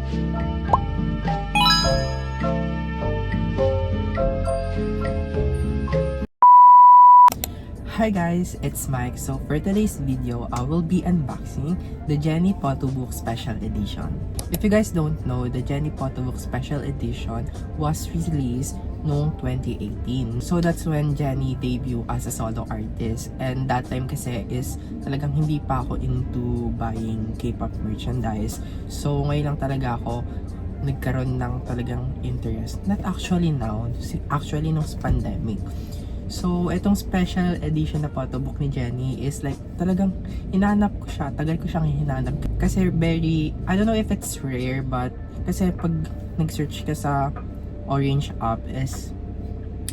Hi guys, it's Mike. So for today's video, I will be unboxing the Jenny Photobook Special Edition. If you guys don't know, the Jenny Photobook Special Edition was released noong 2018. So that's when Jenny debuted as a solo artist. And that time kasi is talagang hindi pa ako into buying K-pop merchandise. So ngayon lang talaga ako nagkaroon ng talagang interest. Not actually now, actually nung pandemic. So, itong special edition na photobook ni Jenny is like, talagang hinanap ko siya. Tagal ko siyang hinanap. Kasi very, I don't know if it's rare, but kasi pag nag-search ka sa Orange app is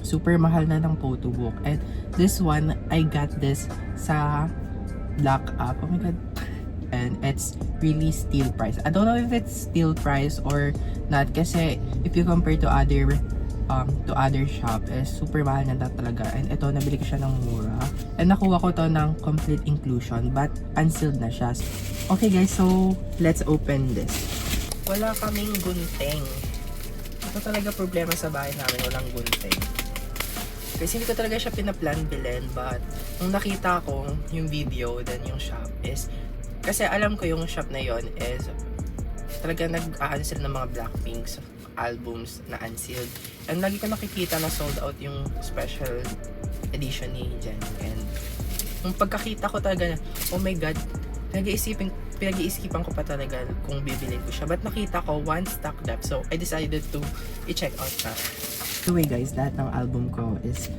super mahal na ng photobook. And this one, I got this sa Black app. Oh my god. And it's really steal price. I don't know if it's steal price or not. Kasi if you compare to other shop is super mahal na talaga, and ito nabili ko siya ng mura, and nakuha ko to ng complete inclusion but unsealed na siya. Okay guys, so let's open this. Wala kaming gunting. Ito talaga problema sa bahay namin, walang gunting. Kasi hindi ko talaga siya pinaplan bilhin, but nung nakita ko yung video then yung shop is, kasi alam ko yung shop na yon is talaga nag-aano sila ng mga Blackpink albums na unsealed. And lagi ko nakikita na sold out yung special edition ni Jenny. And yung pagkakita ko talaga na, oh my god, pinag-iisipan ko pa talaga kung bibilin ko siya. But nakita ko, one stock left. So, I decided to i-check out na. Anyway guys, lahat ng album ko is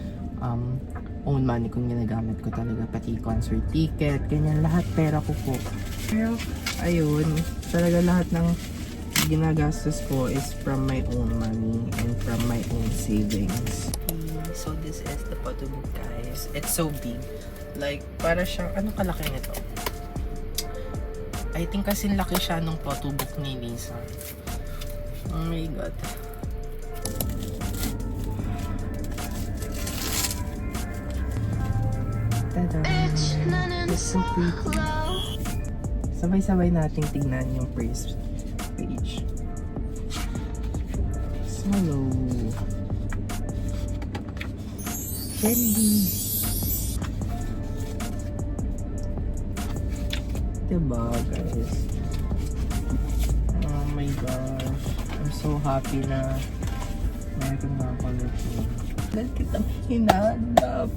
own money kung ginagamit ko talaga. Pati concert ticket, ganyan, lahat pera ko po. Pero, ayun, talaga lahat ng ginagastos ko is from my own money and from my own savings. So this is the photobook guys. It's so big. Like, para siyang, anong kalaki nito? I think kasi laki siya nung photobook ni Lisa. Oh my god. Tada! It's so pretty. Sabay-sabay nating tignan yung first page. Solo Jenny. Diba guys? Oh my gosh, I'm so happy na meron na ako nito. Dahil kitang hinanap.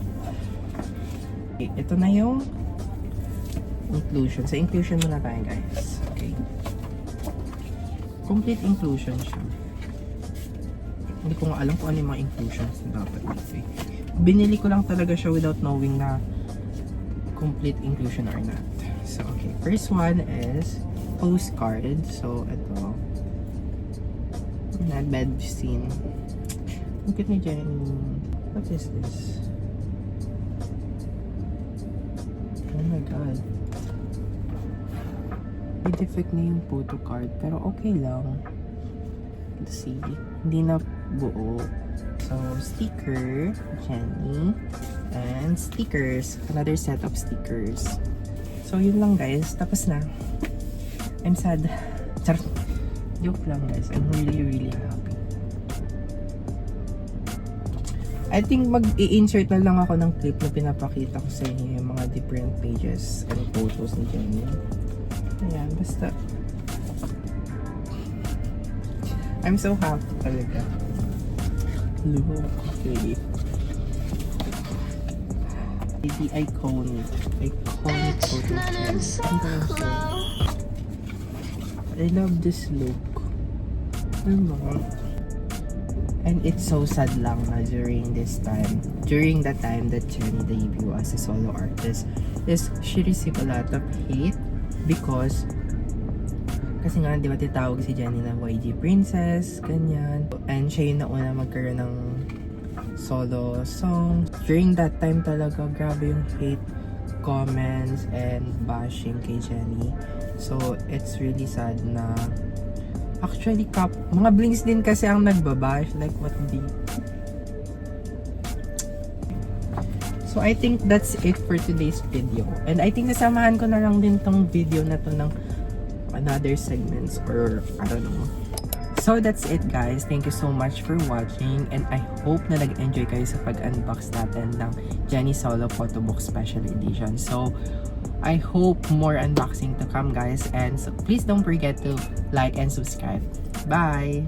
Okay, ito na yung inclusion. Sa inclusion muna tayo guys. Okay, complete inclusion siya. Hindi ko nga alam kung ano yung mga inclusions na dapat dito. Binili ko lang talaga siya without knowing na complete inclusion or not. So, okay. First one is postcard. So, ito. Na bed scene. Ang cute ni Jenny. What is this? Oh my god. May defect na yung photo card, pero okay lang. Let's see. Hindi na buo. So, sticker, Jenny, and stickers. Another set of stickers. So, yun lang guys. Tapos na. I'm sad. Charot. Joke lang guys. I'm really happy. I think mag-i-insert na lang ako ng clip na pinapakita ko sa inyo yung mga different pages and photos ni Jenny. Ayan, basta I'm so happy talaga. Look, okay. The iconic photo. I love this look. And it's so sad lang na during the time that Jenny debuted as a solo artist, is she received a lot of hate because kasi nga, di ba titawag si Jenny na YG Princess, ganyan. And siya yung nauna magkaroon ng solo song. During that time talaga, grabe yung hate comments and bashing kay Jenny. So, it's really sad na actually, mga blinks din kasi ang nagbabash. Like, what the... So, I think that's it for today's video. And I think sasamahan ko na lang din tong video na to ng another segments, or I don't know. So that's it guys. Thank you so much for watching, and I hope na nag-enjoy kayo sa pag-unbox natin ng Jenny Solo Photobook Special Edition. So I hope more unboxing to come guys, and so please don't forget to like and subscribe. Bye!